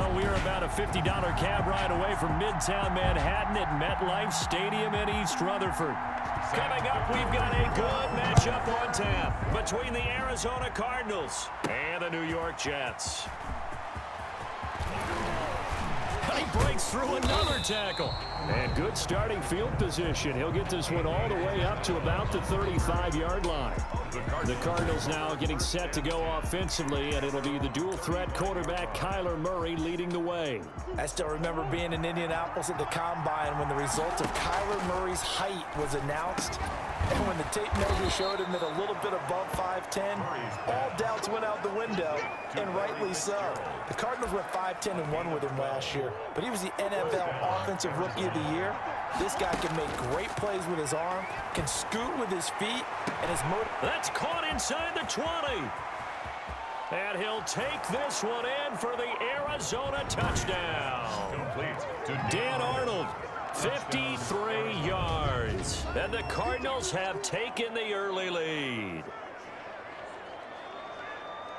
Well, we're about a $50 cab ride away from Midtown Manhattan at MetLife Stadium in East Rutherford. Coming up, we've got a good matchup on tap between the Arizona Cardinals and the New York Jets. He breaks through another tackle. And good starting field position. He'll get this one all the way up to about the 35-yard line. The Cardinals now getting set to go offensively, and it'll be the dual-threat quarterback Kyler Murray leading the way. I still remember being in Indianapolis at the Combine when the result of Kyler Murray's height was announced. And when the tape measure showed him at a little bit above 5'10", all doubts went out the window, and rightly so. The Cardinals went 5-10 and won with him last year, but he was the NFL Offensive Rookie of the Year. This guy can make great plays with his arm, can scoot with his feet, and his motor. That's caught inside the 20. And he'll take this one in for the Arizona touchdown. Dan Arnold, 53 yards. And the Cardinals have taken the early lead.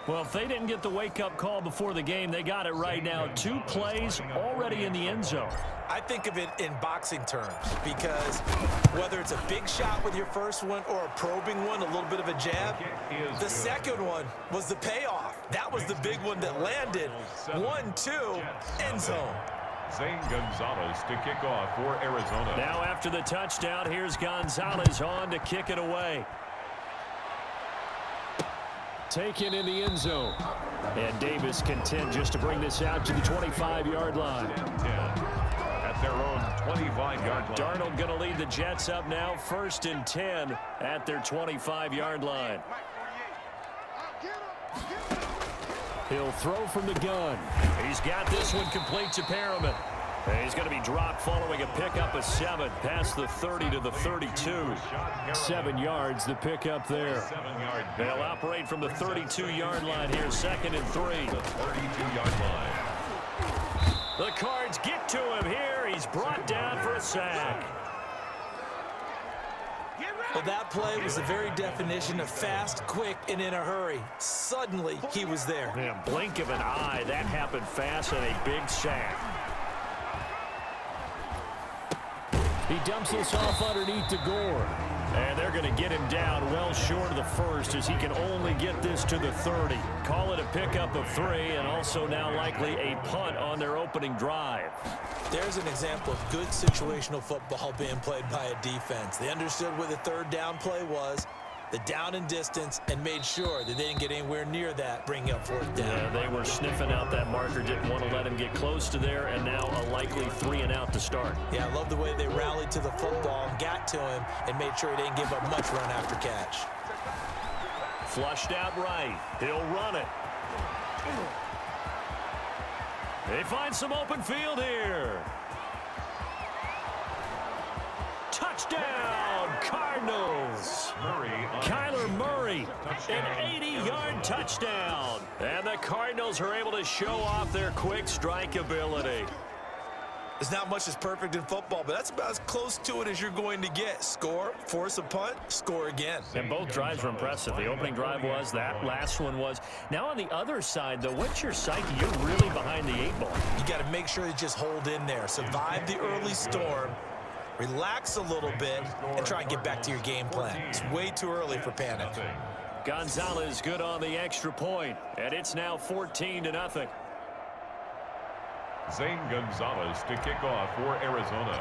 Well, if they didn't get the wake-up call before the game, they got it right now. 2 plays already in the end zone. I think of it in boxing terms because whether it's a big shot with your first one or a probing one, a little bit of a jab, the second one was the payoff. That was the big one that landed. 1-2, end zone. Zane Gonzalez to kick off for Arizona. Now after the touchdown, here's Gonzalez on to kick it away. Taken in the end zone. And Davis content just to bring this out to the 25-yard line. 10-10 at their own 25-yard line. Darnold going to lead the Jets up now, 1st and 10 at their 25-yard line. He'll throw from the gun. He's got this one complete to Perriman. And he's going to be dropped following a pickup of 7 past the 30 to the 32. 7 yards, the pickup there. They'll operate from the 32-yard line here, 2nd and 3. The 32-yard line. The Cards get to him here. He's brought down for a sack. Well, that play was the very definition of fast, quick, and in a hurry. Suddenly, he was there. Man, blink of an eye, that happened fast and a big sack. He dumps this off underneath to Gore. And they're going to get him down well short of the 1st as he can only get this to the 30. Call it a pickup of 3 and also now likely a punt on their opening drive. There's an example of good situational football being played by a defense. They understood where the 3rd down play was, the down and distance, and made sure that they didn't get anywhere near that, bringing up 4th down. Yeah, they were sniffing out that marker, didn't want to let him get close to there, and now a likely 3 and out to start. Yeah, I love the way they rallied to the football, got to him, and made sure he didn't give up much run after catch. Flushed out right. He'll run it. They find some open field here. Touchdown, Cardinals. Kyler Murray, an 80-yard touchdown. And the Cardinals are able to show off their quick strike ability. There's not much that's perfect in football, but that's about as close to it as you're going to get. Score, force a punt, score again. And both drives were impressive. The opening drive was, that last one was. Now on the other side, though, what's your psyche? You're really behind the 8 ball. You got to make sure you just hold in there. Survive the early storm, relax a little bit, and try and get back to your game plan. It's way too early for panic. Gonzalez good on the extra point, and it's now 14-0. Zane Gonzalez to kick off for Arizona.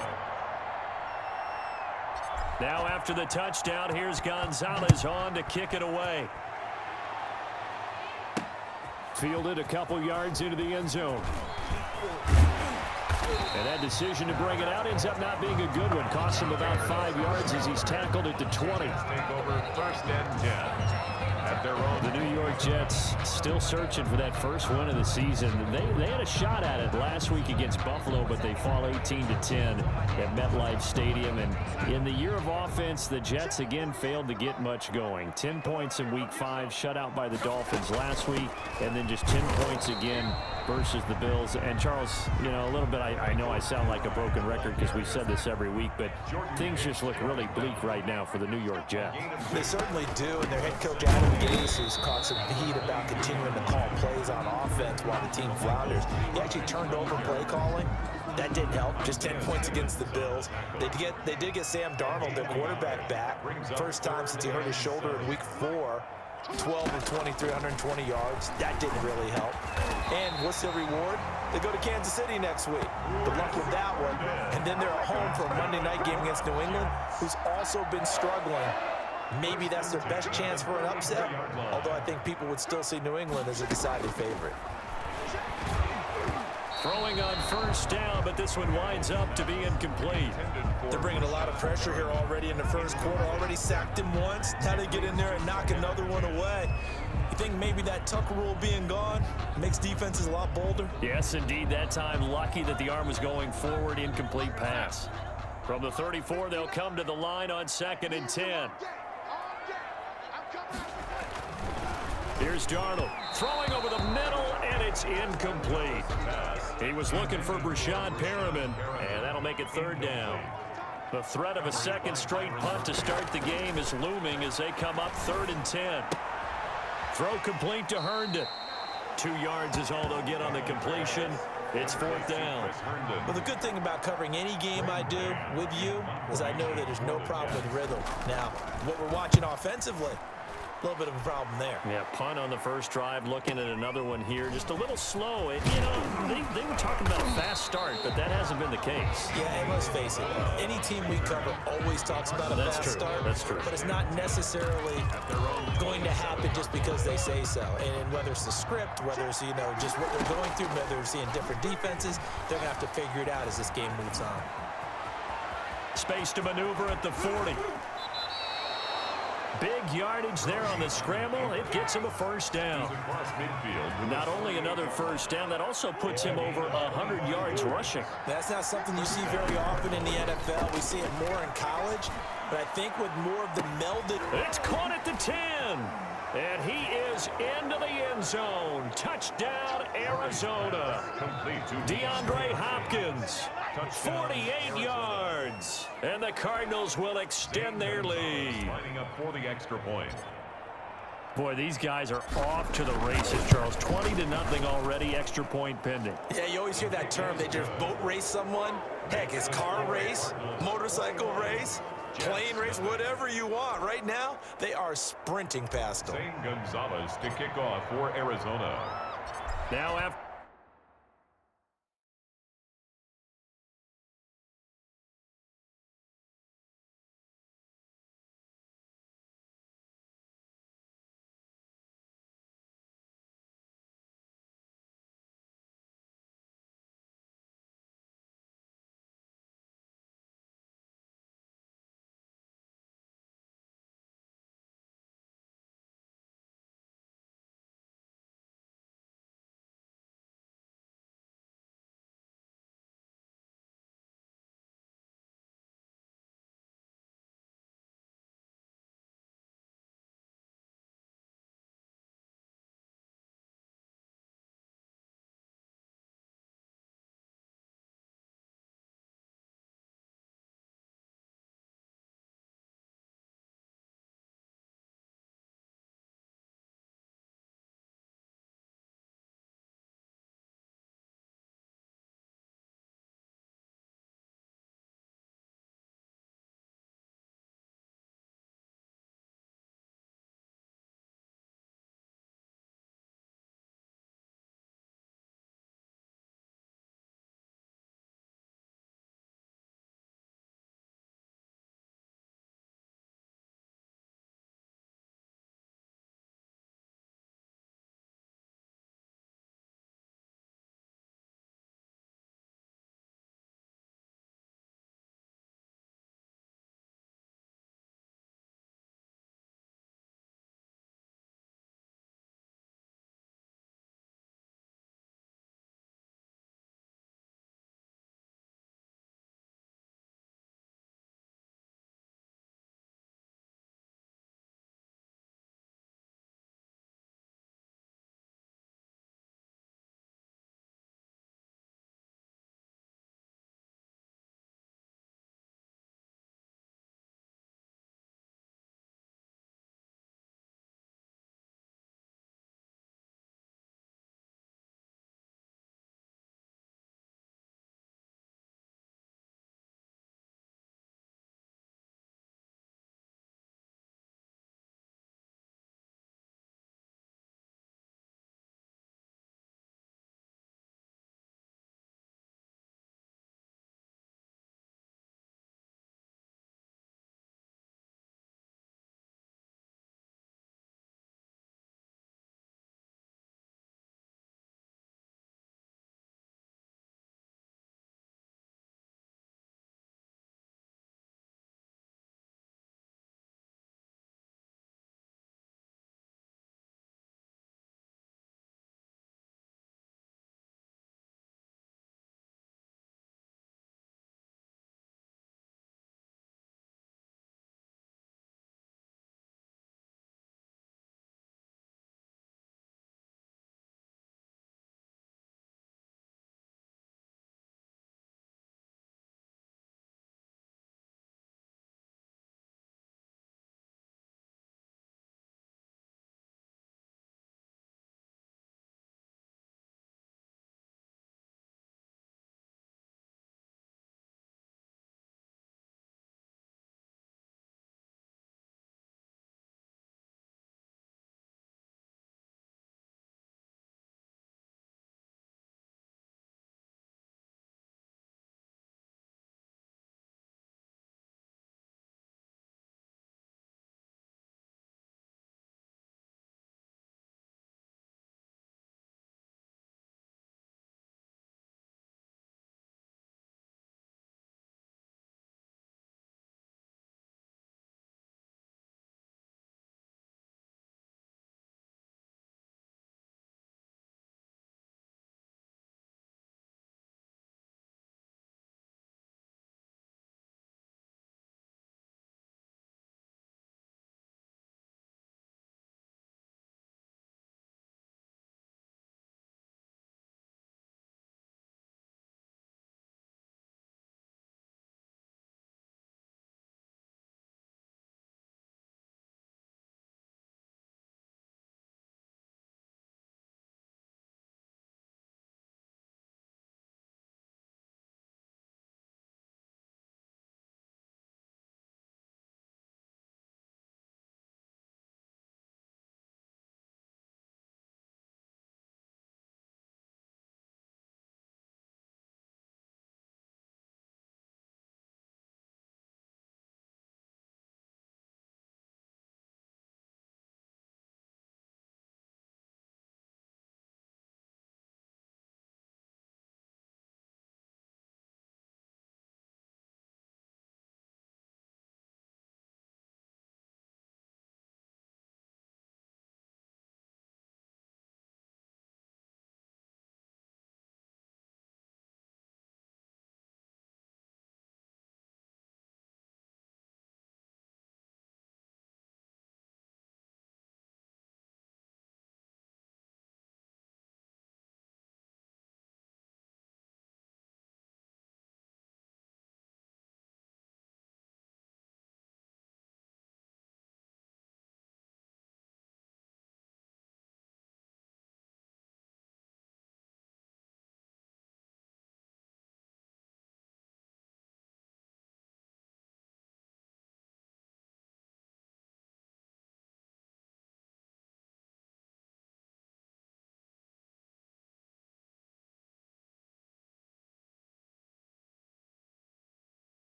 Now after the touchdown, here's Gonzalez on to kick it away. Fielded a couple yards into the end zone. And that decision to bring it out ends up not being a good one. Costs him about 5 yards as he's tackled at the 20. Take over 1st and 10. At their own. The New York Jets still searching for that first win of the season. They had a shot at it last week against Buffalo, but they fall 18-10 at MetLife Stadium. And in the year of offense, the Jets again failed to get much going. 10 points in Week 5, shut out by the Dolphins last week, and then just 10 points again versus the Bills. And Charles, you know, a little bit, I know I sound like a broken record because we said this every week, but things just look really bleak right now for the New York Jets. They certainly do, and their head coach Adam Gase Davis, who's caught some heat about continuing to call plays on offense while the team flounders. He actually turned over play calling. That didn't help. Just 10 points against the Bills. They did get Sam Darnold, their quarterback, back. First time since he hurt his shoulder in week 4. 12 of 23, 120 yards. That didn't really help. And what's the reward? They go to Kansas City next week. Good luck with that one. And then they're at home for a Monday night game against New England, who's also been struggling. Maybe that's their best chance for an upset, although I think people would still see New England as a decided favorite. Throwing on first down, but this one winds up to be incomplete. They're bringing a lot of pressure here already in the first quarter. Already sacked him once. How to get in there and knock another one away. You think maybe that Tucker rule being gone makes defenses a lot bolder? Yes, indeed. That time, lucky that the arm was going forward. Incomplete pass. From the 34, they'll come to the line on 2nd and 10. Here's Darnold throwing over the middle, and it's incomplete. He was looking for Brashad Perriman, and that'll make it 3rd down. The threat of a second straight punt to start the game is looming as they come up 3rd and 10. Throw complete to Herndon. 2 yards is all they'll get on the completion. It's 4th down. Well, the good thing about covering any game I do with you is I know that there's no problem with rhythm. Now, what we're watching offensively, a little bit of a problem there. Yeah, punt on the first drive, looking at another one here. Just a little slow. You know, they were talking about a fast start, but that hasn't been the case. Yeah, and let's face it, any team we cover always talks about a fast start. That's true. But it's not necessarily going to happen just because they say so. And whether it's the script, whether it's, you know, just what they're going through, whether they're seeing different defenses, they're going to have to figure it out as this game moves on. Space to maneuver at the 40. Big yardage there on the scramble. It gets him a first down. Not only another first down, that also puts him over 100 yards rushing. That's not something you see very often in the NFL. We see it more in college, but I think with more of the melded... It's caught at the 10. And he is into the end zone. Touchdown, Arizona. DeAndre Hopkins, 48 yards. And the Cardinals will extend their lead. Lining up for the extra point. Boy, these guys are off to the races, Charles. 20-0 already, extra point pending. Yeah, you always hear that term. They just boat race someone. Heck, it's car race, motorcycle race, plane race, whatever you want. Right now, they are sprinting past them. Zane Gonzalez to kick off for Arizona. Now after